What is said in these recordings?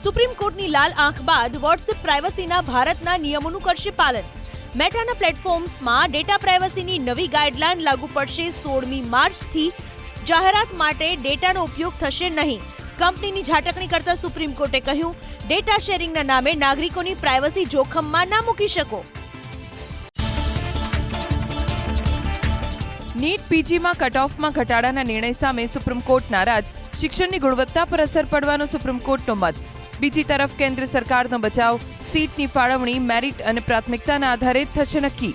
Supreme કોર્ટની લાલ આંખ બાદ વોટ્સએપ પ્રાઇવસીના ભારતના નિયમોનું કરશે પાલન. મેટાના પ્લેટફોર્મ્સમાં ડેટા પ્રાઇવસીની નવી ગાઈડલાઈન લાગુ પડશે. 16મી માર્ચથી જાહેરાત માટે ડેટાનો ઉપયોગ થશે નહીં. કંપનીની ઝાટકણી કરતા સુપ્રીમ કોર્ટે કહ્યું, ડેટા શેરિંગના નામે નાગરિકોની પ્રાઇવસી જોખમમાં ના મૂકી શકો. નીટ પીજીમાં કટ ઓફમાં ઘટાડાના નિર્ણય સામે સુપ્રીમ કોર્ટ નારાજ. શિક્ષણની ગુણવત્તા પર અસર પડવાનો સુપ્રીમ કોર્ટનો મત. બીજી તરફ કેન્દ્ર સરકારનો બચાવ. સીટની ફાળવણી મેરિટ અને પ્રાથમિકતાના આધારે થશે નક્કી.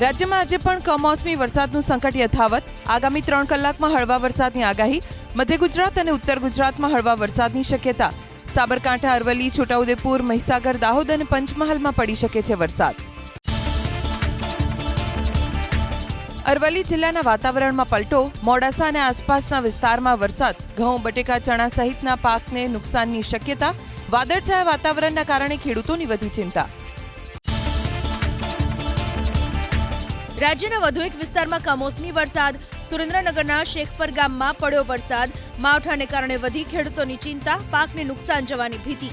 રાજ્યમાં આજે પણ કમોસમી વરસાદનું સંકટ યથાવત. આગામી 3 કલાકમાં હળવા વરસાદની આગાહી. મધ્ય ગુજરાત અને ઉત્તર ગુજરાતમાં હળવા વરસાદની શક્યતા. સાબરકાંઠા, અરવલ્લી, છોટાઉદેપુર, મહીસાગર, દાહોદ અને પંચમહાલમાં પડી શકે છે વરસાદ. અરવલ્લી જિલ્લાના વાતાવરણમાં પલટો. મોડાસા અને આસપાસના વિસ્તારમાં વરસાદ. ઘઉં, બટેકા, ચણા સહિતના પાકને નુકસાનની શક્યતા. વાદળછાયા વાતાવરણના કારણે ખેડૂતોની વધી ચિંતા. રાજ્યના વધુ એક વિસ્તારમાં કમોસમી વરસાદ. સુરેન્દ્રનગરના શેખપર ગામમાં પડ્યો વરસાદ. માવઠાને કારણે વધી ખેડૂતોની ચિંતા. પાકને નુકસાન જવાની ભીતિ.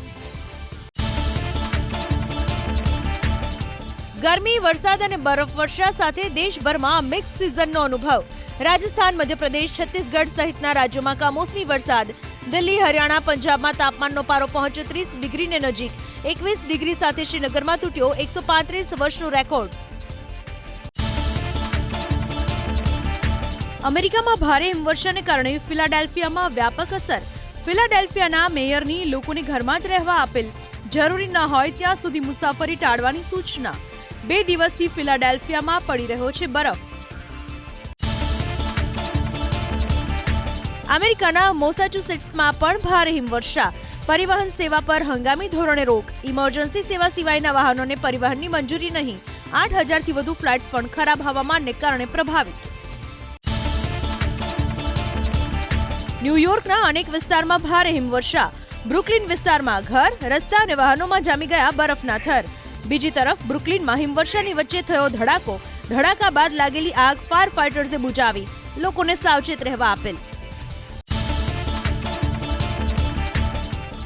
ગરમી, વરસાદ અને બરફવર્ષા સાથે દેશભરમાં મિક્સ સિઝનનો અનુભવ. રાજસ્થાન, મધ્યપ્રદેશ, છત્તીસગઢ સહિતના રાજ્યોમાં કમોસમી વરસાદ. દિલ્હી, હરિયાણા, પંજાબમાં તાપમાનનો પારો પહોંચ્યો 30 ડિગ્રીને નજીક. 21 ડિગ્રી સાથે શ્રીનગરમાં તૂટ્યો 135 વર્ષનો રેકોર્ડ. અમેરિકામાં ભારે હિમવર્ષાને કારણે ફિલાડેલ્ફિયામાં વ્યાપક અસર. ફિલાડેલ્ફિયાના મેયરની લોકોને ઘરમાં જ રહેવા અપીલ. જરૂરી ન હોય ત્યાં સુધી મુસાફરી ટાળવાની સૂચના. 2 દિવસથી ફિલાડેલ્ફિયામાં પડી રહ્યો છે બરફ. અમેરિકાના મોસાચ્યુસેટ્સમાં પણ ભારે હિમવર્ષા. પરિવહન સેવા પર હંગામી ધોરણે રોક. ઇમરજન્સી સેવા સિવાયના વાહનોને પરિવહનની મંજૂરી નહીં. 8,000થી વધુ ફ્લાઇટ્સ પણ ખરાબ હવામાનને કારણે પ્રભાવિત. ન્યૂયોર્કના અનેક વિસ્તારમાં ભારે હિમવર્ષા. બ્રુકલિન વિસ્તારમાં ઘર, રસ્તા અને વાહનોમાં જામી ગયા બરફના થર. બીજી તરફ બ્રુકલિનમાં હિમવર્ષાની વચ્ચે થયો ધડાકો. ધડાકા બાદ લાગેલી આગ ફાયર ફાઇટર્સે બુઝાવી. લોકોને સાવચેત રહેવા અપીલ.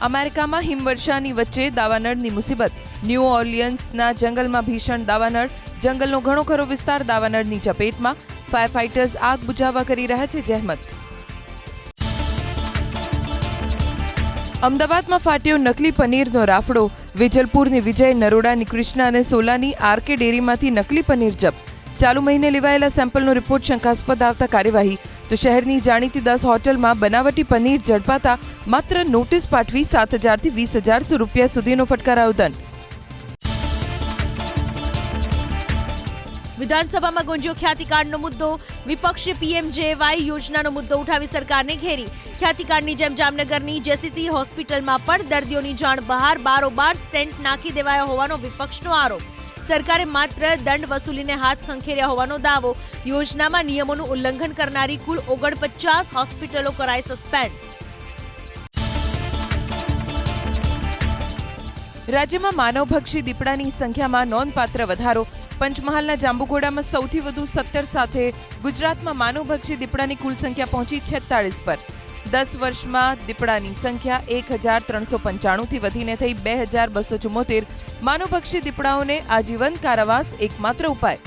અમેરિકામાં હિમવર્ષાની વચ્ચે દાવાનળની મુસીબત. ન્યૂ ઓર્લિયન્સના જંગલમાં ભીષણ દાવાનળ. જંગલનો ઘણો ખરો વિસ્તાર દાવાનળની ચપેટમાં. ફાયર ફાઇટર્સ આગ બુઝાવવા કરી રહ્યા છે જહેમત. અમદાવાદમાં ફાટ્યો નકલી પનીરનો રાફડો. વેજલપુરની વિજય, નરોડાની કૃષ્ણા અને સોલાની આરકે ડેરીમાંથી નકલી પનીર જપ્ત. ચાલુ મહિને લેવાયેલા સેમ્પલનો રિપોર્ટ શંકાસ્પદ આવતા કાર્યવાહી. તો શહેરની જાણીતી 10 હોટલમાં બનાવટી પનીર ઝડપાતા માત્ર નોટિસ પાઠવી 7,000થી 20,000 રૂપિયા સુધીનો ફટકારાયો દંડ. વિધાનસભામાં ગુંજ્યો ખ્યાતિકાર્ડનો મુદ્દો. વિપક્ષે પીએમજેવાય યોજનાનો મુદ્દો ઉઠાવી સરકારને ઘેરી. ખ્યાતિકાર્ડની જેમ જામનગરની જેસીસી હોસ્પિટલમાં પણ દર્દીઓની જાણ બહાર બારોબાર સ્ટેન્ટ નાખી દેવાયો હોવાનો વિપક્ષનો આરોપ. સરકારે માત્ર દંડ વસૂલીને હાથ ખંખેર્યા હોવાનો દાવો. યોજનામાં નિયમોનું ઉલ્લંઘન કરનારી કુલ 49 હોસ્પિટલો કરાઈ સસ્પેન્ડ. રાજ્યમાં માનવભક્ષી દીપડાની સંખ્યામાં નોંધપાત્ર વધારો. પંચમહાલના જાંબુઘોડામાં સૌથી વધુ 17 સાથે ગુજરાતમાં માનવભક્ષી દીપડાની કુલ સંખ્યા પહોંચી 46 પર. 10 વર્ષમાં દીપડાની સંખ્યા 1,395થી વધીને થઈ 2,274. માનવભક્ષી દીપડાઓને આજીવન કારાવાસ એકમાત્ર ઉપાય.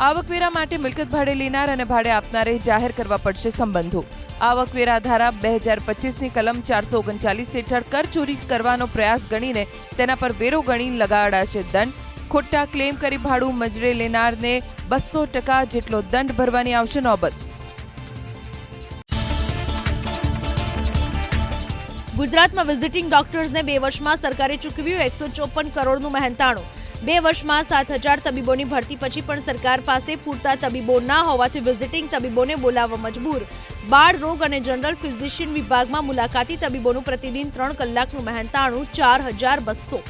આવકવેરા માટે મિલકત ભાડે લેનાર અને ભાડે આપનારે જાહેર કરવા પડશે સંબંધો. આવકવેરા ધારા 2025ની કલમ 439 હેઠળ કરચોરી કરવાનો પ્રયાસ ગણીને તેના પર વેરો ગણી લગાડાશે દંડ. ખોટા ક્લેમ કરી ભાડું મજરે લેનારને 200% જેટલો દંડ ભરવાની આવશે નોબત. ગુજરાતમાં વિઝિટિંગ ડોક્ટર્સને 2 વર્ષમાં સરકારે ચૂકવ્યું 154 કરોડનું મહેનતાણું. 2 વર્ષમાં 7,000 તબીબોની ભરતી પછી પણ સરકાર પાસે પૂરતા તબીબો ના હોવાથી વિઝિટિંગ તબીબોને બોલાવવા મજબૂર. બાળ રોગ અને જનરલ ફિઝિશિયન વિભાગમાં મુલાકાતી તબીબોનું પ્રતિદિન 3 કલાકનું મહેનતાણું 4,200.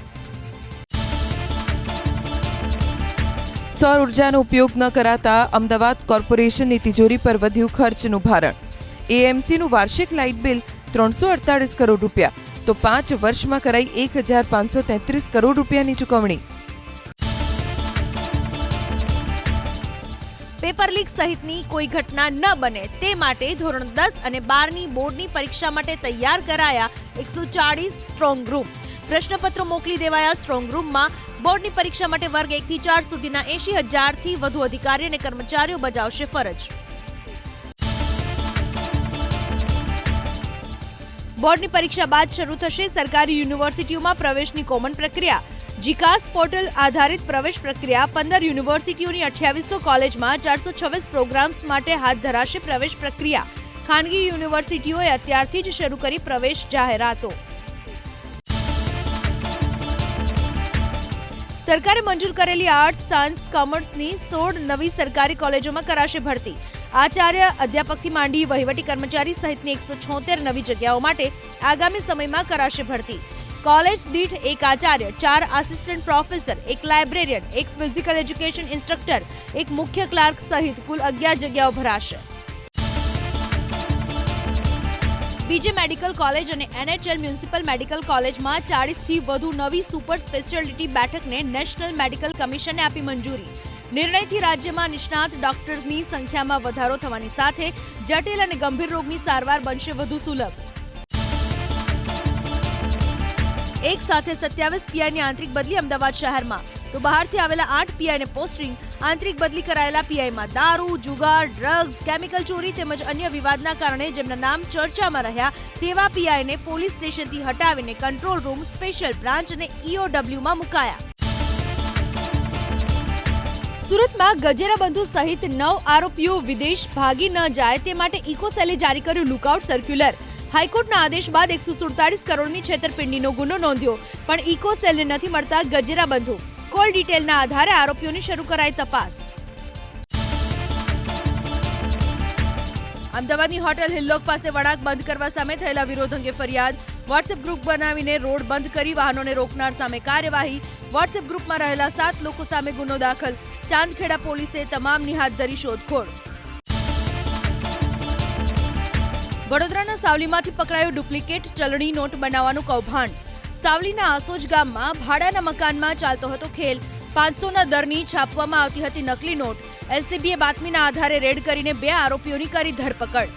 સૌર ઉર્જાનો ઉપયોગ ન કરાતા અમદાવાદ કોર્પોરેશનની તિજોરી પર વધ્યું ખર્ચનું ભારણ. એએમસીનું વાર્ષિક લાઇટ બિલ 348 કરોડ રૂપિયા, તો 5 વર્ષમાં કરાઈ 1,533 કરોડ રૂપિયાની ચૂકવણી. પેપર લીક સહિતની કોઈ ઘટના ન બને તે માટે ધોરણ 10 અને 12ની બોર્ડની પરીક્ષા માટે તૈયાર કરાયા 140 સ્ટ્રોંગ રૂમ. પ્રશ્નપત્રો મોકલી દેવાયા સ્ટ્રોંગ રૂમમાં. બોર્ડની પરીક્ષા માટે વર્ગ 1 થી 4 સુધીના 80,000થી વધુ અધિકારી અને કર્મચારીઓ બજાવશે ફરજ. બોર્ડની પરીક્ષા બાદ શરૂ થશે સરકારી યુનિવર્સિટીઓમાં પ્રવેશની કોમન પ્રક્રિયા. જીકાસ પોર્ટલ આધારિત પ્રવેશ પ્રક્રિયા. 15 યુનિવર્સિટીઓની 2800 કોલેજમાં 426 પ્રોગ્રામ્સ માટે હાથ ધરાશે પ્રવેશ પ્રક્રિયા. ખાનગી યુનિવર્સિટીઓએ અત્યારથી જ શરૂ કરી પ્રવેશ જાહેરાતો. સરકારે મંજૂર કરેલી આર્ટ્સ, સાયન્સ, કોમર્સની 16 નવી સરકારી કોલેજોમાં કરાશે ભરતી. આચાર્ય, અધ્યાપકથી માંડી વહીવટી કર્મચારી સહિતની 176 નવી જગ્યાઓ માટે આગામી સમયમાં કરાશે ભરતી. કોલેજ દીઠ 1 Acharya, 4 assistant professor, 1 librarian, 1 physical education instructor, 1 મુખ્ય ક્લાર્ક સહિત કુલ 11 જગ્યાઓ ભરાશે. બીજે મેડિકલ કોલેજ અને NHL મ્યુનિસિપલ મેડિકલ કોલેજમાં 40થી વધુ નવી સુપર સ્પેશિયાલિટી બેઠકને નેશનલ મેડિકલ કમિશને આપી મંજૂરી. નિર્ણયથી રાજ્યમાં નિષ્ણાત ડોક્ટર્સની સંખ્યામાં વધારો થવાની સાથે જટિલ અને ગંભીર રોગની સારવાર બનશે વધુ સુલભ. એક સાથે 27 પીઆઈની આંતરિક બદલી અમદાવાદ શહેરમાં, તો બહારથી આવેલા 8 પીઆઈને પોસ્ટિંગ. આંતરિક બદલી કરાયેલા પીઆઈમાં દારૂ, જુગાર, ડ્રગ્સ, કેમિકલ ચોરી તેમજ અન્ય વિવાદના કારણે જેમના નામ ચર્ચામાં રહ્યા તેવા પીઆઈને પોલીસ સ્ટેશનથી હટાવીને કંટ્રોલ રૂમ, સ્પેશિયલ બ્રાન્ચ અને EOWમાં મુકાયા. સુરતમાં ગજેરા બંધુ સહિત 9 આરોપીઓ વિદેશ ભાગી ન જાય તે માટે ઇકોસેલે જારી કર્યું લુકઆઉટ સર્ક્યુલર. હાઈકોર્ટના આદેશ બાદ 147 કરોડની છેતરપિંડીનો ગુનો નોંધ્યો, પણ ઇકોસેલને નથી મળતા ગજેરા બંધુ. કોલ ડિટેલના આધારે આરોપીઓની શરૂ કરાઈ તપાસ. અમદાવાદની હોટેલ હિલ્લોક પાસે વળાંક બંધ કરવા સામે થયેલા વિરોધ અંગે ફરિયાદ. વોટ્સએપ ગ્રુપ બનાવીને રોડ બંધ કરી વાહનોને રોકનાર સામે કાર્યવાહી. વોટ્સએપ ગ્રુપમાં રહેલા 7 લોકો સામે ગુનો દાખલ. ચાંદખેડા પોલીસે તમામની હાથ ધરી શોધખોળ. વડોદરાના સાવલીમાંથી પકડાયો ડુપ્લિકેટ ચલણી નોટ બનાવવાનું કૌભાંડ. સાવલીના આસોજ ગામમાં ભાડાના મકાનમાં ચાલતો હતો ખેલ. 500ના દરની છાપવામાં આવતી હતી નકલી નોટ. એલસીબીએ બાતમીના આધારે રેડ કરીને 2 આરોપીઓની કરી ધરપકડ.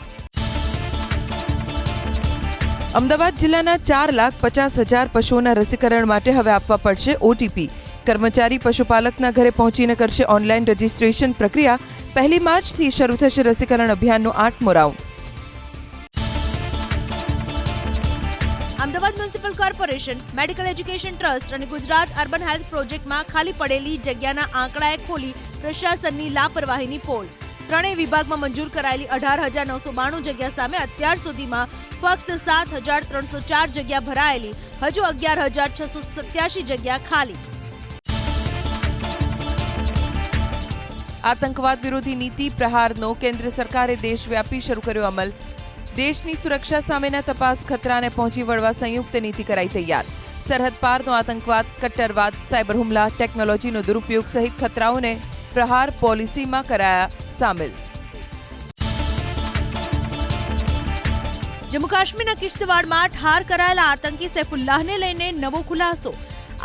અમદાવાદ જિલ્લાના 4,50,000 પશુઓના રસીકરણ માટે હવે આપવા પડશે OTP. કર્મચારી પશુપાલકના ઘરે પહોંચીને કરશે ઓનલાઈન રજીસ્ટ્રેશન પ્રક્રિયા. 1 માર્ચથી શરૂ થશે રસીકરણ અભિયાનનો 8મો round. Ahmedabad municipal corporation, medical education trust અને ગુજરાત અર્બન હેલ્થ પ્રોજેક્ટમાં ખાલી પડેલી જગ્યાના આંકડાએ ખોલી પ્રશાસનની લાપરવાહીની પોલ. 3 વિભાગમાં મંજૂર કરાયેલી 18,992 જગ્યા સામે અત્યાર સુધીમાં ફક્ત 7,304 જગ્યા ભરાયેલી. હજુ 11,687 જગ્યા ખાલી. આતંકવાદ વિરોધી નીતિ પ્રહારનો કેન્દ્ર સરકારે દેશવ્યાપી શરૂ કર્યો અમલ. દેશની સુરક્ષા સામેના તપાસ ખતરાને પહોંચી વળવા સંયુક્ત નીતિ કરાઈ તૈયાર. સરહદ પારનો આતંકવાદ, કટ્ટરવાદ, સાયબર હુમલા, ટેકનોલોજીનો દુરુપયોગ સહિત ખતરાઓને પ્રહાર પોલિસીમાં કરાયા સામેલ. જમ્મુ કાશ્મીરના કિશ્તવાડમાં ઠાર કરાયેલા આતંકી સૈફુલ્લાહને લઈને નવો ખુલાસો.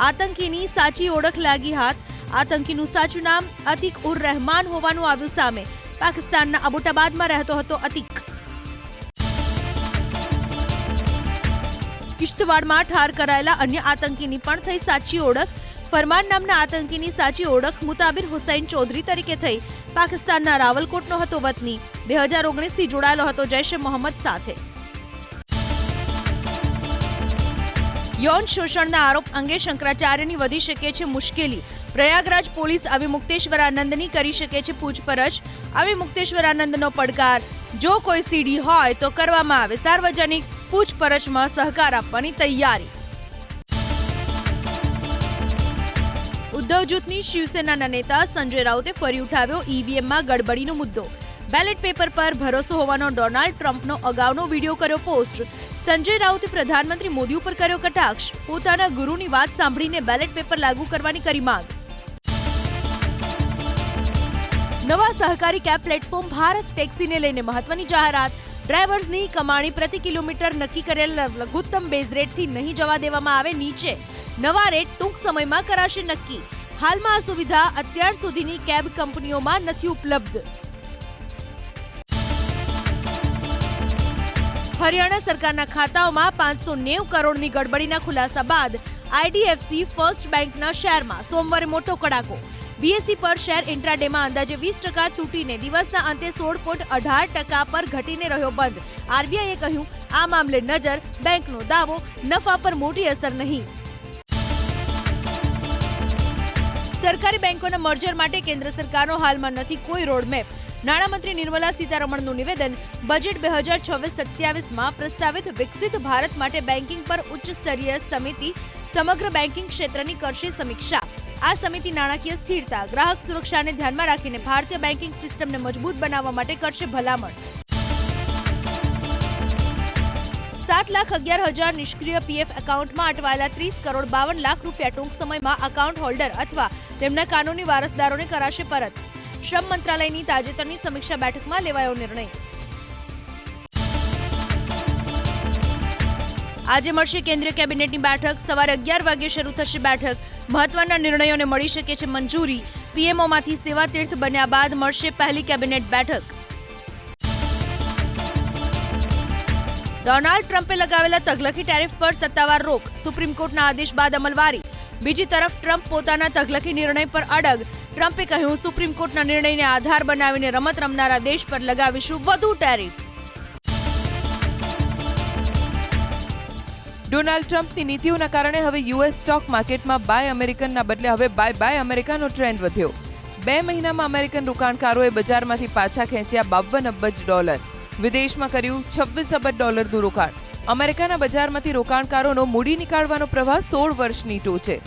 આતંકીની સાચી ઓળખ લાગી હાથ. આતંકીનું સાચું નામ અતિક ઉર રહેમાન હોવાનું આવ્યું સામે. પાકિસ્તાનના અબોટાબાદમાં રહેતો હતો અતિક. કિશ્તવાડમાં ઠાર કરાયેલા અન્ય આતંકીની પણ થઈ સાચી ઓળખ. ફરમાન નામના આતંકીની સાચી ઓળખ મુતાબિર હુસૈન ચૌધરી તરીકે થઈ. પાકિસ્તાનના રાવલકોટનો હતો વતની. 2019થી જોડાયેલો હતો જૈશ-એ મોહમ્મદ સાથે. યૌન શોષણના આરોપ અંગે શંકરાચાર્યની વધી શકે છે મુશ્કેલી. પ્રયાગરાજ પોલીસ અવિમુક્તેશ્વરાનંદની કરી શકે છે પૂછપરછ. અવિમુક્તેશ્વરાનંદનો પડકાર, જો કોઈ સીડી હોય તો કરવામાં આવે સાર્વજનિક પૂછપરછમાં સહકાર આપવાની તૈયારી. ઉદ્ધવ જૂથની શિવસેનાના નેતા સંજય રાઉતે ફરી ઉઠાવ્યો ઈવીએમમાં ગડબડીનો મુદ્દો. બેલેટ પેપર પર ભરોસો હોવાનો ડોનાલ્ડ ટ્રમ્પનો અગાઉનો વિડીયો કર્યો પોસ્ટ. સંજય રાઉતે પ્રધાનમંત્રી મોદી ઉપર કર્યો કટાક્ષ. પોતાના ગુરુની વાત સાંભળીને બેલેટ પેપર લાગુ કરવાની કરી માંગ. નવા સહકારી કેબ પ્લેટફોર્મ ભારત ટેક્સીને લઈને મહત્વની જાહેરાત. ડ્રાઈવર્સની કમાણી પ્રતિ કિલોમીટર નક્કી કરેલા લઘુત્તમ બેઝ રેટથી નહીં જવા દેવામાં આવે નીચે. નવા રેટ ટૂંક સમયમાં કરાશે નક્કી. હાલમાં આ સુવિધા અત્યાર સુધીની કેબ કંપનીઓમાં નથી ઉપલબ્ધ. હરિયાણા સરકારના ખાતાઓમાં 590 કરોડની ગડબડીના ખુલાસા બાદ આઈડીએફસી ફર્સ્ટ બેંકના શેરમાં સોમવારે મોટો કડાકો. બીએસઈ પર શેર ઇન્ટ્રાડેમાં અંદાજે 20% તૂટીને દિવસના અંતે 16.18% પર ઘટીને રહ્યો બંધ. આરબીઆઈએ કહ્યું, આ મામલે નજર, બેંકનો દાવો, નફા પર મોટી અસર નહીં. સરકારી બેંકોના મર્જર માટે કેન્દ્ર સરકારનો હાલમાં નથી કોઈ રોડમેપ. નાણામંત્રી નિર્મલા સીતારમણનું નિવેદન, બજેટ 2026-27માં પ્રસ્તાવિત વિકસિત ભારત માટે બેન્કિંગ પર ઉચ્ચ સ્તરીય સમિતિ સમગ્ર બેન્કિંગ ક્ષેત્રની કરશે સમીક્ષા. આ સમિતિ નાણાકીય સ્થિરતા, ગ્રાહક સુરક્ષાને ધ્યાનમાં રાખીને ભારતીય બેન્કિંગ સિસ્ટમને મજબૂત બનાવવા માટે કરશે ભલામણ. 7,11,000 નિષ્ક્રિય પીએફ એકાઉન્ટમાં અટવાયેલા 30 કરોડ 52 લાખ રૂપિયા ટૂંક સમયમાં એકાઉન્ટ હોલ્ડર અથવા તેમના કાનૂની વારસદારોને કરાશે પરત. શ્રમ મંત્રાલયની તાજેતરની સમીક્ષા બેઠકમાં લેવાયો નિર્ણય. આજે મળશે કેન્દ્રીય કેબિનેટની બેઠક. સવારે 11 વાગે શરૂ થશે બેઠક. મહત્વના નિર્ણયોને મળી શકે છે મંજૂરી. પીએમઓમાંથી સેવા તીર્થ બન્યા બાદ મળશે પહેલી કેબિનેટ બેઠક. ડોનાલ્ડ ટ્રમ્પે લગાવેલા તગલખી ટેરિફ પર સત્તાવાર રોક. સુપ્રીમ કોર્ટના આદેશ બાદ અમલવારી. બીજી તરફ ટ્રમ્પ પોતાના તગલખી નિર્ણય પર અડગ. ટ્રમ્પે કહ્યું, સુપ્રીમ કોર્ટના નિર્ણયને આધાર બનાવીને રમત રમનારા દેશ પર લગાવીશું વધુ ટેરિફ. ડોનાલ્ડ ટ્રમ્પની નીતિઓના કારણે હવે યુએસ સ્ટોક માર્કેટમાં બાય અમેરિકનના બદલે હવે બાય અમેરિકાનો ટ્રેન્ડ વધ્યો. 2 મહિનામાં અમેરિકન રોકાણકારોએ બજારમાંથી પાછા ખેંચ્યા $52 અબજ. વિદેશમાં કર્યું $26 અબજ રોકાણ. અમેરિકાના બજારમાંથી રોકાણકારોનો મૂડી નીકાળવાનો પ્રવાહ 16 વર્ષની ટોચે.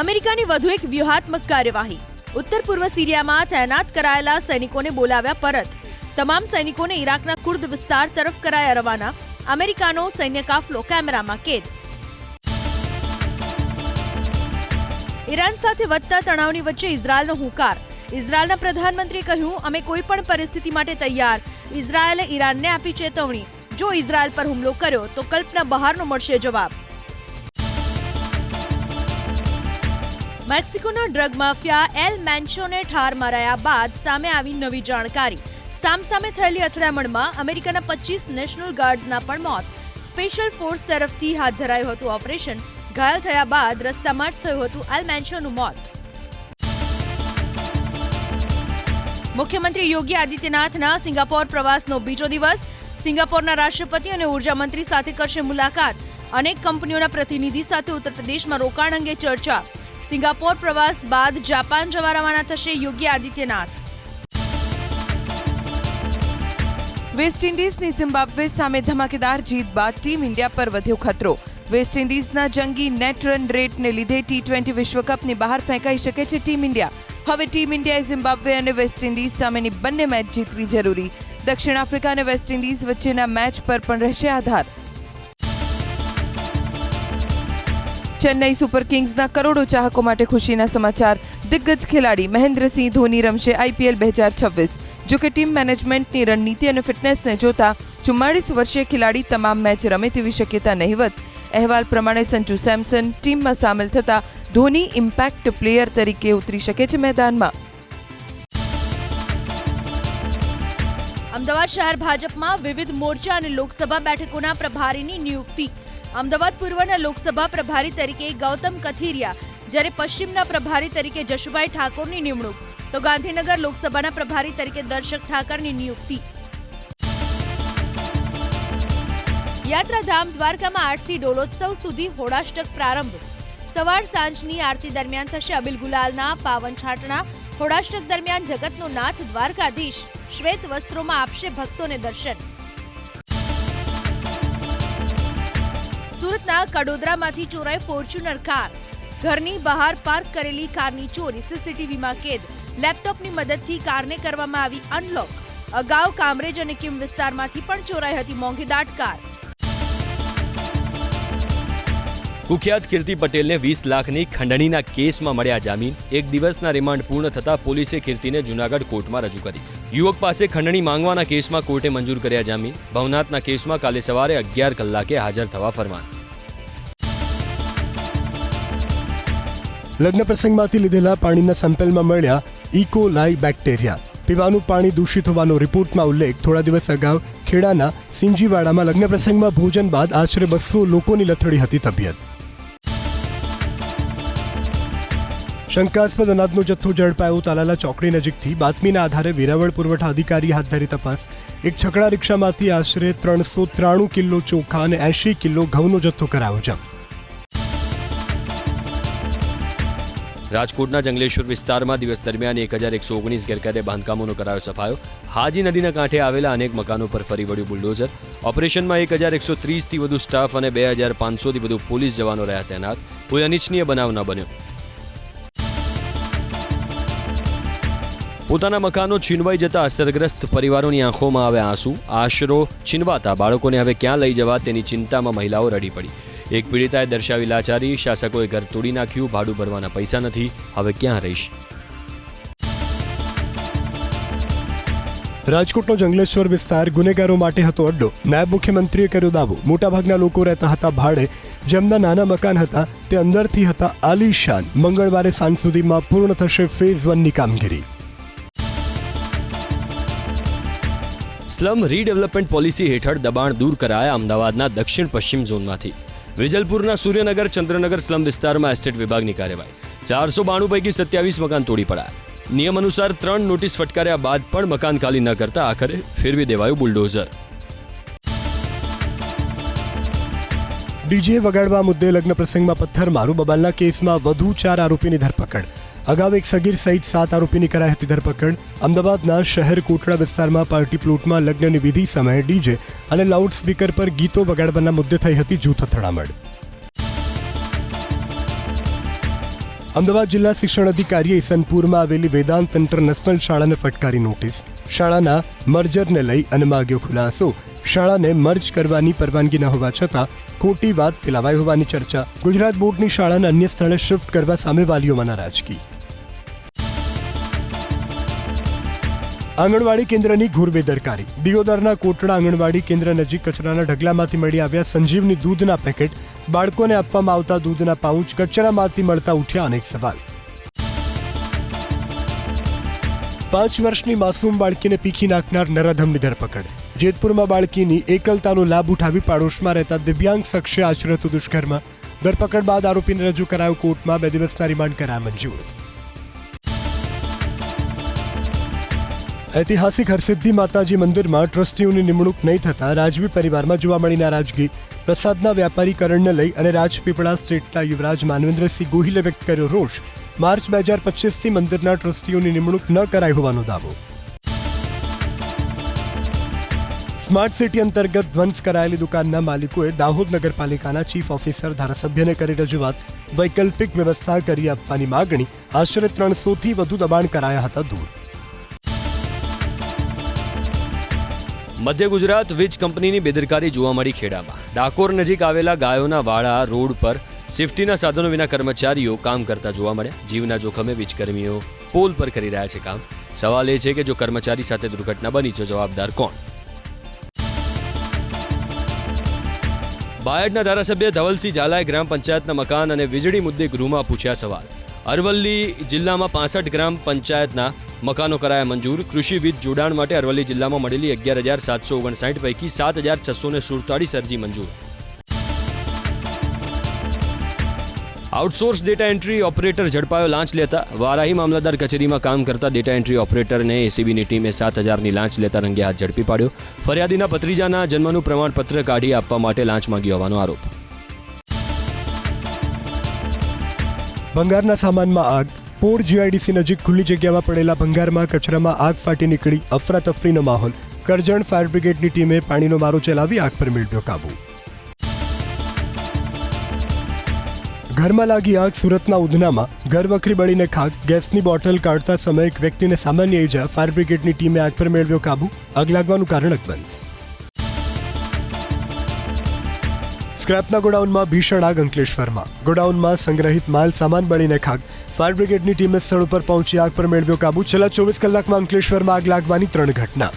અમેરિકાની વધુ એક વ્યૂહાત્મક કાર્યવાહી. ઉત્તર પૂર્વ સિરિયામાં તૈનાત કરાયેલા સૈનિકોને બોલાવ્યા પરત. તમામ સૈનિકોને ઇરાકના કુર્દ વિસ્તાર તરફ કરાયા રવાના. અમેરિકાનો સૈન્ય કાફલો કેમેરામાં કેદ. ઈરાન સાથે વધતા તણાવની વચ્ચે ઇઝરાયલનો હુંકાર. ઇઝરાયલના પ્રધાનમંત્રીએ કહ્યું, અમે કોઈ પણ પરિસ્થિતિ માટે તૈયાર. ઇઝરાયલે ઈરાનને આપી ચેતવણી, જો ઇઝરાયલ પર હુમલો કર્યો તો કલ્પના બહારનો મળશે જવાબ. મેક્સિકોના ડ્રગ માફિયા એલ મેન્ચોને ઠાર મારાયા બાદ સામે આવી નવી જાણકારી. સામસામે થયેલી અથડામણમાં અમેરિકાના 25 નેશનલ ગાર્ડ્સના પણ મોત. સ્પેશિયલ ફોર્સ તરફથી હાથ ધરાયું હતું ઓપરેશન. ઘાયલ થયા બાદ રસ્તામાં જ થયું હતું એલ મેન્ચોનું મોત. મુખ્યમંત્રી યોગી આદિત્યનાથના સિંગાપોર પ્રવાસનો બીજો દિવસ. સિંગાપોરના રાષ્ટ્રપતિ અને ઉર્જા મંત્રી સાથે કરશે મુલાકાત. અનેક કંપનીઓના પ્રતિનિધિ સાથે ઉત્તર પ્રદેશમાં રોકાણ અંગે ચર્ચા. સિંગાપોર પ્રવાસ બાદ જાપાન જવા રવાના થશે યોગી આદિત્યનાથ. વેસ્ટ ઇન્ડિઝની ઝિમ્બાબ્વે સામે ધમાકેદાર જીત બાદ ટીમ ઇન્ડિયા પર વધ્યો ખતરો. વેસ્ટ ઇન્ડિઝના જંગી નેટ રન રેટને લીધે T20 વિશ્વકપની બહાર ફેંકાઈ શકે છે ટીમ ઇન્ડિયા. હવે ટીમ ઇન્ડિયાએ ઝિમ્બાબ્વે અને વેસ્ટ ઇન્ડિઝ સામેની બંને મેચ જીતવી જરૂરી. દક્ષિણ આફ્રિકા અને વેસ્ટ ઇન્ડિઝ વચ્ચેના મેચ પર પણ રહેશે આધાર. ચેન્નઈ સુપર કિંગ્સના કરોડો ચાહકો માટે ખુશીના સમાચાર. દિગ્ગજ ખેલાડી મહેન્દ્રસિંહ ધોની રમશે IPL 2026. જોકે ટીમ મેનેજમેન્ટની રણનીતિ અને ફિટનેસને જોતા 44 વર્ષીય ખેલાડી તમામ મેચ રમે તેવી શક્યતા નહીવત. અહેવાલ પ્રમાણે સંજુ સેમસન ટીમમાં સામેલ થતા ધોની ઇમ્પેક્ટ પ્લેયર તરીકે ઉતરી શકે છે મેદાનમાં. અમદાવાદ શહેર ભાજપમાં વિવિધ મોરચા અને લોકસભા બેઠકોના પ્રભારીની નિયુક્તિ. અમદાવાદ પૂર્વના લોકસભા પ્રભારી તરીકે ગૌતમ કથિરિયા, જ્યારે પશ્ચિમના પ્રભારી તરીકે જશુભાઈ ઠાકોરની નિમણૂક, તો ગાંધીનગર લોકસભાના પ્રભારી તરીકે દર્શક ઠાકરની નિયુક્તિ. યાત્રાધામ દ્વારકામાં આજથી ડોલોત્સવ સુધી હોળાષ્ટક પ્રારંભ. સવાર સાંજની આરતી દરમિયાન થશે અબિલ ગુલાલના પાવન છાટણા. હોળાષ્ટક દરમિયાન જગતનો નાથ દ્વારકાધીશ શ્વેત વસ્ત્રોમાં આપશે ભક્તોને દર્શન. સુરતના કડોદરામાંથી ચોરાઈ ફોર્ચ્યુનર કાર. ઘરની બહાર પાર્ક કરેલી કારની ચોરી સીસીટીવીમાં કેદ. લેપટોપની મદદથી કારને કરવામાં આવી અનલોક. અગાઉ કામરેજ અને કિમ વિસ્તારમાંથી પણ ચોરાઈ હતી મોંઘીદાટ કાર. કુખ્યાત કીર્તિ પટેલને 20 લાખની ખંડણીના કેસમાં મળ્યા જામીન. 1 દિવસના રિમાન્ડ પૂર્ણ થતા પોલીસે કીર્તિને જૂનાગઢ કોર્ટમાં રજૂ કરી. યુવક પાસે ખંડણી માંગવાના કેસમાં કોર્ટે મંજૂર કર્યા જામીન. ભવનાથના કેસમાં કાલે સવારે 11 કલાકે હાજર થવા ફરમાન. લગ્ન પ્રસંગમાંથી લીધેલા પાણીના સેમ્પલમાં મળ્યા ઇકોલાઈ બેક્ટેરિયા. પીવાનું પાણી દૂષિત હોવાનો રિપોર્ટમાં ઉલ્લેખ. થોડા દિવસ અગાઉ ખેડાના સિંજીવાડામાં લગ્ન પ્રસંગમાં ભોજન બાદ આશરે 200 લોકોની લથડી હતી તબિયત. શંકાસ્પદ અનાજનો જથ્થો ઝડપાયો તાલાલા ચોકડી નજીકથી. બાતમીના આધારે વેરાવળ પુરવઠા અધિકારીએ હાથ ધરી તપાસ. એક છકડા રિક્ષામાંથી આશરે 393 કિલો ચોખા અને 80 કિલો ઘઉંનો જથ્થો કરાયો જપ્ત. રાજકોટના જંગલેશ્વર વિસ્તારમાં દિવસ દરમિયાન 1119 ગેરકાયદે બાંધકામોનો કરાયો સફાયો. હાજી નદીના કાંઠે આવેલા અનેક મકાનો પર ફરી વળ્યું બુલડોઝર. ઓપરેશનમાં 1130થી વધુ સ્ટાફ અને 2500થી વધુ પોલીસ જવાનો રહ્યા તૈનાત. કોઈ અનિચ્છનીય બનાવ ન બન્યો. પોતાના મકાનો છીનવાઈ જતા અસરગ્રસ્ત પરિવારોની આંખોમાં આવે આંસુ. આશરો છીનવાતા બાળકોને હવે ક્યાં લઈ જવા તેની ચિંતામાં મહિલાઓ રડી પડી. એક પીડિતાએ દર્શાવી લાચારી. શાસકોએ ઘર તોડી નાખ્યું. ભાડું ભરવાના પૈસા નથી. હવે ક્યાં રહીશ? રાજકોટનો જંગલેશ્વર વિસ્તાર ગુનેગારો માટે હતો અડ્ડો. નાયબ મુખ્યમંત્રીએ કર્યો દાવો. મોટાભાગના લોકો રહેતા હતા ભાડે. જેમના નાના મકાન હતા તે અંદરથી હતા આલીશાન. મંગળવારે સાંજ સુધીમાં પૂર્ણ થશે ફેઝ 1ની કામગીરી. સ્લમ રીડેવલપમેન્ટ પોલિસી હેઠળ દબાણ દૂર કરાયા અમદાવાદના દક્ષિણ પશ્ચિમ ઝોનમાંથી. વિજલપુરના સૂર્યનગર ચંદ્રનગર સ્લમ વિસ્તારમાં એસ્ટેટ વિભાગની કાર્યવાહી. 492 પૈકી 27 મકાન તોડી પડાયા. નિયમ અનુસાર 3 નોટિસ ફટકાર્યા બાદ પણ મકાન ખાલી ન કરતા આખરે ફેરવી દેવાયું બુલડોઝર. ડીજે વગાડવા મુદ્દે લગ્ન પ્રસંગમાં પથ્થરમારો. બબાલના કેસમાં વધુ 4 આરોપીની ધરપકડ. અગાઉ એક સગીર સહિત 7 આરોપીની કરાઈ હતી ધરપકડ. અમદાવાદના શહેર કોટડા વિસ્તારમાં પાર્ટી પ્લોટમાં લગ્નની વિધિ સમયે ડીજે અને લાઉડ સ્પીકર પર ગીતો વગાડવાના મુદ્દે થઈ હતી જૂથ અથડામણ. અમદાવાદ જિલ્લા શિક્ષણ અધિકારીએ ઈસનપુરમાં આવેલી વેદાંત ઇન્ટરનેશનલ શાળાને ફટકારી નોટિસ. શાળાના મર્જરને લઈ અને માગ્યો ખુલાસો. શાળાને મર્જ કરવાની પરવાનગી ન હોવા છતાં ખોટી વાત ફેલાવાઈ હોવાની ચર્ચા. ગુજરાત બોર્ડની શાળાને અન્ય સ્થળે શિફ્ટ કરવા સામે વાલીઓમાં નારાજગી. આંગણવાડી કેન્દ્રની ઘોર બેદરકારી. દિયોદરના કોટડા આંગણવાડી કેન્દ્ર નજીક કચરાના ઢગલામાંથી મળી આવ્યા સંજીવની દૂધના પેકેટ. બાળકોને આપવામાં આવતા દૂધના પાઉચ કચરામાંથી મળતા ઉઠ્યા અનેક સવાલ. 5 વર્ષની માસૂમ બાળકીને પીખી નાખનાર નરાધમની ધરપકડ. જેતપુરમાં બાળકીની એકલતાનો લાભ ઉઠાવી પાડોશમાં રહેતા દિવ્યાંગ શખ્સે આચર્યું દુષ્કર્મ. ધરપકડ બાદ આરોપીને રજૂ કરાયો કોર્ટમાં. 2 દિવસના રિમાન્ડ કરાયા મંજૂર. ઐતિહાસિક હરસિદ્ધિ માતાજી મંદિરમાં ટ્રસ્ટીઓની નિમણૂક નહીં થતા રાજવી પરિવારમાં જોવા મળી નારાજગી. પ્રસાદના વ્યાપારીકરણને લઈ અને રાજપીપળા સ્ટેટના યુવરાજ માનવેન્દ્રસિંહ ગોહિલે વ્યક્ત કર્યો રોષ. માર્ચ 2025થી મંદિરના ટ્રસ્ટીઓની નિમણૂક ન કરાઈ હોવાનો દાવો. સ્માર્ટ સિટી અંતર્ગત ધ્વંસ કરાયેલી દુકાનના માલિકોએ દાહોદ નગરપાલિકાના ચીફ ઓફિસર ધારાસભ્યને કરી રજૂઆત. વૈકલ્પિક વ્યવસ્થા કરી આપવાની માગણી. આશરે 300થી વધુ દબાણ કરાયા હતા દૂર. મધ્ય ગુજરાત વીજ કંપનીની બેદરકારી જોવા મળી ખેડામાં. ડાકોર નજીક આવેલા ગાયોના વાડા રોડ પર સેફટીના સાધનો વિના કર્મચારીઓ કામ કરતા જોવા મળ્યા. જીવના જોખમે વીજકર્મીઓ પોલ પર કરી રહ્યા છે કામ. સવાલ એ છે કે જો કર્મચારી સાથે દુર્ઘટના બની તો જવાબદાર કોણ? બાયડના ધારાસભ્ય ધવલસિંહ ઝાલાએ ગ્રામ પંચાયતના મકાન અને વીજળી મુદ્દે ગૃહમાં પૂછ્યા સવાલ. અરવલ્લી જિલ્લામાં 65 ગ્રામ પંચાયતના મકાનો કરાયા મંજૂર. કૃષિ વીજ જોડાણ માટે અરવલ્લી જિલ્લામાં મળેલી 11,759 પૈકી 7,647 અરજી મંજૂર. આઉટસોર્સ ડેટા એન્ટ્રી ઓપરેટર ઝડપાયો લાંચ લેતા. વારાહી મામલતદાર કચેરીમાં કામ કરતા ડેટા એન્ટ્રી ઓપરેટરને એસીબીની ટીમે 7,000ની લાંચ લેતા રંગે હાથ ઝડપી પાડ્યો. ફરિયાદીના ભત્રીજાના જન્મનું પ્રમાણપત્ર કાઢી આપવા માટે લાંચ માંગી હોવાનો આરોપ. ભંગારના સામાનમાં આગ. પોર જીઆઈડીસી નજીક ખુલ્લી જગ્યામાં પડેલા ભંગારમાં કચરામાં આગ ફાટી નીકળી. અફરાતફરીનો માહોલ. કરજણ ફાયર બ્રિગેડની ટીમે પાણીનો મારો ચલાવી આગ પર મેળવ્યો કાબુ. ઘરમાં લાગી આગ. સુરતના ઉધનામાં ઘર વખરી બળીને ખાક. ગેસની બોટલ કાઢતા સમયે એક વ્યક્તિને સામાન્ય ઈજા. ફાયર બ્રિગેડની ટીમે આગ પર મેળવ્યો કાબુ. આગ લાગવાનું કારણ અકબંધ. સ્ક્રેપના ગોડાઉનમાં ભીષણ આગ અંકલેશ્વરમાં. ગોડાઉનમાં સંગ્રહિત માલ સામાન બળીને ખાક. ફાયર બ્રિગેડની ટીમે સ્થળ ઉપર પહોંચી આગ પર મેળવ્યો કાબુ. છેલ્લા 24 કલાકમાં અંકલેશ્વરમાં આગ લાગવાની 3 ઘટના.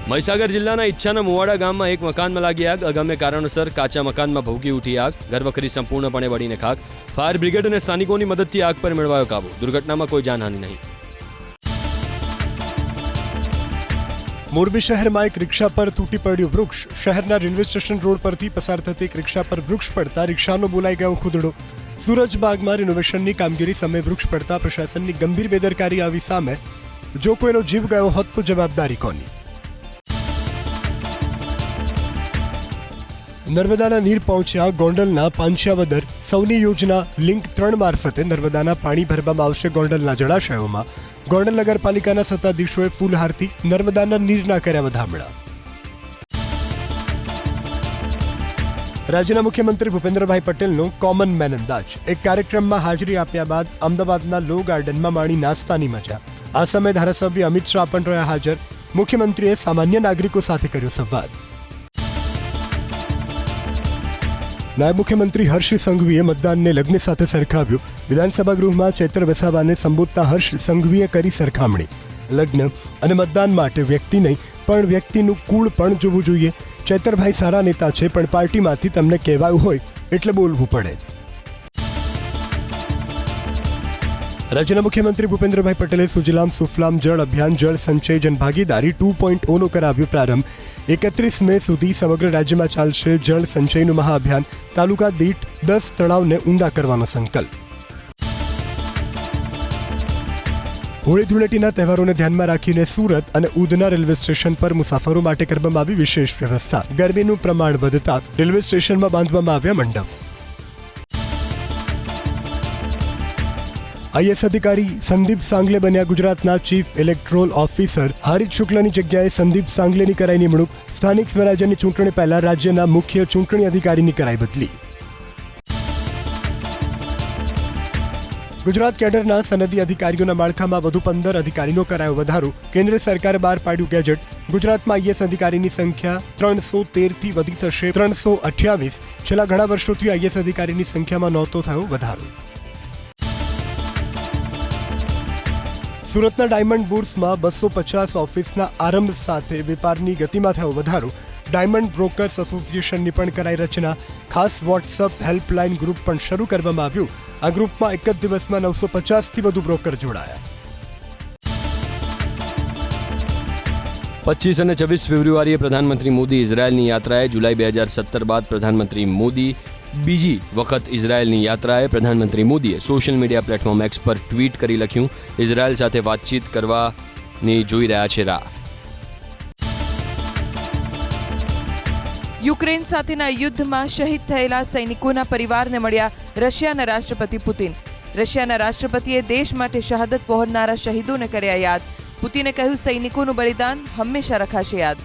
મહીસાગર જિલ્લાના ઈચ્છાના મુવાડા ગામમાં એક મકાનમાં લાગી આગ. અગમ્ય કારણોસર કાચા મકાનમાં ભભૂકી ઉઠી આગ. ઘરવખરી સંપૂર્ણપણે બળીને ખાક. ફાયર બ્રિગેડ અને સ્થાનિકોની મદદથી આગ પર મેળવાયો કાબુ. દુર્ઘટનામાં કોઈ જાનહાનિ નહીં. મોરબી શહેરમાં એક રિક્ષા પર તૂટી પડ્યું વૃક્ષ. શહેરના રેલવે સ્ટેશન રોડ પરથી પસાર થતી એક રિક્ષા પર વૃક્ષ પડતા રિક્ષાનો બોલાઈ ગયો ખુદડો. સુરજબાગમાં રિનોવેશનની કામગીરી સમયે વૃક્ષ પડતા પ્રશાસનની ગંભીર બેદરકારી આવી સામે. જો કોઈનો જીવ ગયો હોત તો જવાબદારી કોની? નર્મદાના નીર પહોંચ્યા ગોંડલના પાંચિયાવદર. સૌની યોજના લિંક 3 મારફતે નર્મદાના પાણી ભરવામાં આવશે ગોંડલના જળાશયોમાં. ગોંડલ નગરપાલિકાના સત્તાધીશોએ ફૂલહારથી નર્મદાના નીરના કર્યા વધામણા. રાજ્યના મુખ્યમંત્રી ભૂપેન્દ્રભાઈ પટેલનો કોમન મેન અંદાજ. એક કાર્યક્રમમાં હાજરી આપ્યા બાદ અમદાવાદના લો ગાર્ડનમાં માણી નાસ્તાની મજા. આ સમયે ધારાસભ્ય અમિત શાહ પણ રહ્યા હાજર. મુખ્યમંત્રીએ સામાન્ય નાગરિકો સાથે કર્યો સંવાદ. નાયબ મુખ્યમંત્રી હર્ષ સંઘવીએ મતદાનને લગ્ન સાથે સરખાવ્યું. વિધાનસભા ગૃહમાં ચૈત્ર વસાવાને સંબોધતા હર્ષ સંઘવીએ કરી સરખામણી. લગ્ન અને મતદાન માટે વ્યક્તિ નહીં પણ વ્યક્તિનું કુળ પણ જોવું જોઈએ. ચૈતરભાઈ સારા નેતા છે પણ પાર્ટીમાંથી તમને કહેવાયું હોય એટલે બોલવું પડે. રાજ્યના મુખ્યમંત્રી ભૂપેન્દ્રભાઈ પટેલે સુજલામ સુફલામ જળ અભિયાન જળ સંચય જનભાગીદારી 2.0નો કરાવ્યો પ્રારંભ. 31 મે સુધી સમગ્ર રાજ્યમાં ચાલશે જળ સંચયનું મહાઅભિયાન. તાલુકા દીઠ 10 તળાવને ઊંડા કરવાનો સંકલ્પ. હોળી ધૂળેટીના તહેવારોને ધ્યાનમાં રાખીને સુરત અને ઉધના રેલવે સ્ટેશન પર મુસાફરો માટે કરવામાં આવી વિશેષ વ્યવસ્થા. ગરમીનું પ્રમાણ વધતા રેલવે સ્ટેશનમાં બાંધવામાં આવ્યા મંડપ. આઈએસ અધિકારી સંદીપ સાંગલે બન્યા ગુજરાતના ચીફ ઇલેક્ટોરલ ઓફિસર. હારિત શુક્લાની જગ્યાએ સંદીપ સાંગલેની કરાઈ નિમણૂક. સ્થાનિક સ્વરાજ્યની ચૂંટણી પહેલા રાજ્યના મુખ્ય ચૂંટણી અધિકારીની કરાઈ બદલી. ગુજરાત કેડરના સનદી અધિકારીઓના માળખામાં વધુ 15 અધિકારીનો કરાયો વધારો. કેન્દ્ર સરકારે બહાર પાડ્યું ગેજેટ. ગુજરાતમાં આઈએસ અધિકારીની સંખ્યા 313થી વધી થશે 328. છેલ્લા ઘણા વર્ષોથી આઈએસ અધિકારીની સંખ્યામાં નહોતો થયો વધારો. સુરતના ડાયમંડ બુર્સમાં 250 ઓફિસના આરંભ સાથે વેપારની ગતિમાં થયો વધારો. ડાયમંડ બ્રોકર્સ એસોસિએશનની પણ કરાઈ રચના. ખાસ વોટ્સઅપ હેલ્પલાઇન ગ્રુપ પણ શરૂ કરવામાં આવ્યું. આ ગ્રુપમાં એક જ દિવસમાં 950થી વધુ બ્રોકર જોડાયા. 25 અને 26 ફેબ્રુઆરીએ પ્રધાનમંત્રી મોદી ઇઝરાયલની યાત્રાએ. જુલાઈ 2017 બાદ પ્રધાનમંત્રી મોદી બીજી વખત ઇઝરાયલની યાત્રાએ. પ્રધાનમંત્રી મોદીએ સોશિયલ મીડિયા પ્લેટફોર્મ એક્સ પર ટ્વીટ કરી લખ્યું, ઇઝરાયલ સાથે વાતચીત કરવાની જોઈ રહ્યા છે રાહ. યુક્રેન સાથેના યુદ્ધમાં શહીદ થયેલા સૈનિકોના પરિવારને મળ્યા રશિયાના રાષ્ટ્રપતિ પુતિન. રશિયાના રાષ્ટ્રપતિએ દેશ માટે શહાદત વહોરનારા શહીદોને કર્યા યાદ. પુતિને કહ્યું, સૈનિકોનું બલિદાન હંમેશા રખાશે યાદ.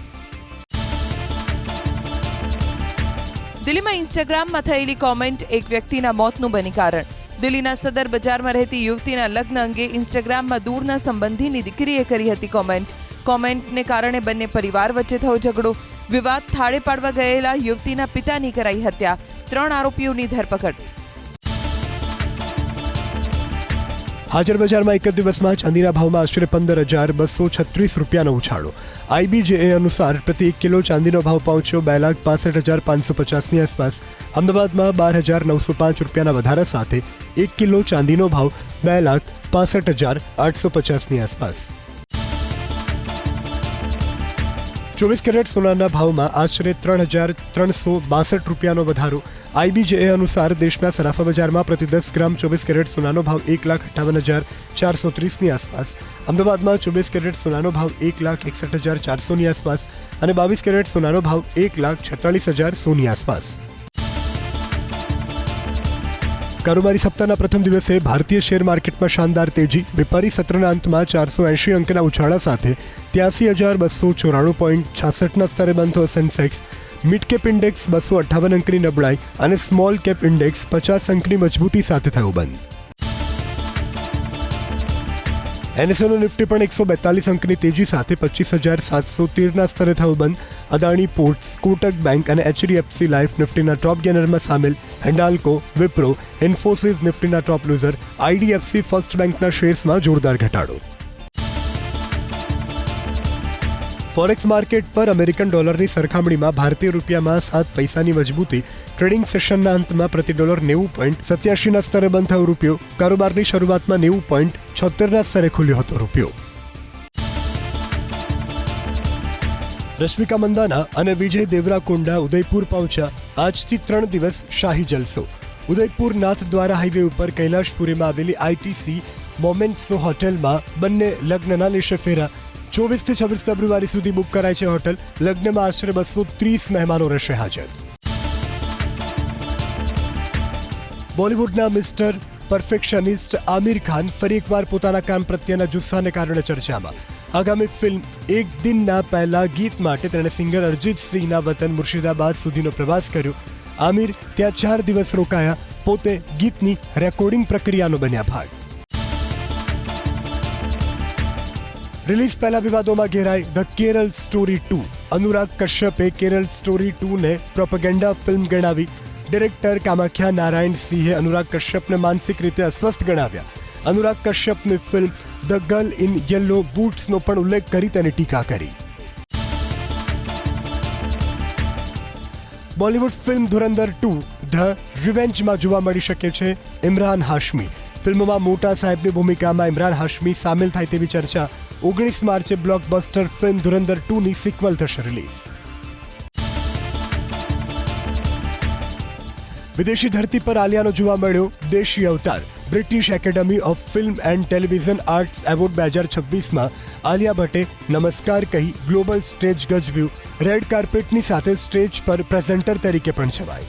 દિલ્હીમાં ઇન્સ્ટાગ્રામમાં થયેલી કોમેન્ટ એક વ્યક્તિના મોતનું બની કારણ. દિલ્હીના સદર બજારમાં રહેતી યુવતીના લગ્ન અંગે ઇન્સ્ટાગ્રામમાં દૂરના સંબંધીની દીકરીએ કરી હતી કોમેન્ટ. કોમેન્ટને કારણે બંને પરિવાર વચ્ચે થયો ઝઘડો. વિવાદ થાળે પાડવા ગયેલા યુવતીના પિતાની કરાઈ હત્યા. 3 આરોપીઓની ધરપકડ. હાજર બજારમાં એક જ દિવસમાં ચાંદીના ભાવમાં આશરે 15,236 રૂપિયાનો ઉછાળો. આઈબીજેએ અનુસાર પ્રતિ 1 કિલો ચાંદીનો ભાવ પહોંચ્યો 2,65,550ની આસપાસ. અમદાવાદમાં 12,905 રૂપિયાના વધારા સાથે 1 કિલો ચાંદીનો ભાવ 2,65,850ની આસપાસ. 24 કેરેટ સોનાના ભાવમાં આશરે 3,362 રૂપિયાનો વધારો. આઈબીજેએ અનુસાર દેશના સરાફા બજારમાં પ્રતિ 10 ગ્રામ 24 કેરેટ સોનાનો ભાવ 1,58,430ની આસપાસ. અમદાવાદમાં 24 કેરેટ સોનાનો ભાવ 1,61,400ની આસપાસ અને 22 કેરેટ સોનાનો ભાવ 1,46,100ની આસપાસ. કારોબારી સપ્તાહના પ્રથમ દિવસે ભારતીય શેર માર્કેટમાં શાનદાર તેજી. વેપારી સત્રના અંતમાં 480 અંકના ઉછાળા સાથે 83,294.66ના સ્તરે બંધ થયો સેન્સેક્સ. મિડ કેપ ઇન્ડેક્સ 258 અંકની નબળાઈ અને સ્મોલ કેપ ઇન્ડેક્સ 50 અંકની મજબૂતી સાથે થયો બંધ. એનએસએનો નિફ્ટી પણ 142 અંકની તેજી સાથે 25,713ના સ્તરે થયો બંધ. અદાણી પોર્ટ્સ, કોટક બેંક અને એચડીએફસી લાઇફ નિફ્ટીના ટોપ ગેનરમાં સામેલ. હિન્ડાલ્કો, વિપ્રો, ઇન્ફોસિસ નિફ્ટીના ટોપ લૂઝર. આઈડીએફસી ફર્સ્ટ બેંકના શેર્સમાં જોરદાર ઘટાડો. ફોરેક્સ માર્કેટ પર અમેરિકન ડોલરની સરખામણીમાં ભારતીય રૂપિયામાં 7 પૈસાની મજબૂતી. ટ્રેડિંગ સેશનના અંતમાં પ્રતિ ડોલર 90.87ના સ્તરે બંધ થયો રૂપિયો. કારોબારની શરૂઆતમાં 90.76ના સ્તરે ખુલ્યો હતો રૂપિયો. રશ્મિકા મંદાના અને વિજય દેવરાકોંડા ઉદયપુર પહોંચ્યા. આજથી 3 દિવસ શાહી જલસો. ઉદયપુર નાથ દ્વારા હાઈવે ઉપર કૈલાશપુરીમાં આવેલી આઈટીસી મોમેન્ટસો હોટેલમાં બંને લગ્નના લેશે ફેરા. 24 થી 26 ફેબ્રુઆરી સુધી બુક કરાય છે હોટલ. લગ્નમાં આશરે 230 મહેમાનો રહેશે હાજર. બોલિવૂડના મિસ્ટર પરફેક્શનિસ્ટ આમિર ખાન ફરી એકવાર પોતાના કામ પ્રત્યેના જુસ્સાને કારણે ચર્ચામાં. આગામી ફિલ્મ એક દિનના પહેલા ગીત માટે તેણે સિંગર અરિજીત સિંહના વતન મુર્શિદાબાદ સુધીનો પ્રવાસ કર્યો. આમિર ત્યાં 4 દિવસ રોકાયા. પોતે ગીતની રેકોર્ડિંગ પ્રક્રિયાનો બન્યા ભાગ. રિલીઝ પહેલા વિવાદોમાં ઘેરાઈ ધ કેરળ સ્ટોરી 2. અનુરાગ કશ્યપે કેરળ સ્ટોરી 2ને પ્રોપેગેન્ડા ફિલ્મ ગણાવી. ડિરેક્ટર કામાખ્યા નારાયણ સિંહે અનુરાગ કશ્યપને માનસિક રીતે અસ્વસ્થ ગણાવ્યા. અનુરાગ કશ્યપની film the girl in yellow બૂટ્સનો પણ ઉલ્લેખ કરી તેની ટીકા કરી. બોલિવૂડ ફિલ્મ ધુરંધર 2 ધ રિવેન્જમાં જોવા મળી શકે છે ઇમરાન હાશમી. ફિલ્મમાં મોટા સાહેબની ભૂમિકામાં ઇમરાન હાશમી સામેલ થાય તેવી ચર્ચા. 19 માર્ચે બ્લોકબસ્ટર ફિલ્મ ધુરંધર 2ની સિક્વલ થશે રિલીઝ. વિદેશી ધરતી પર આલિયાનો જોવા મળ્યો દેશી અવતાર. British academy of film and television arts award 2026માં આલિયા ભટ્ટે નમસ્કાર કહી ગ્લોબલ સ્ટેજ ગજવ્યું. રેડ કાર્પેટની સાથે સ્ટેજ પર પ્રેઝેન્ટર તરીકે પણ છવાઈ.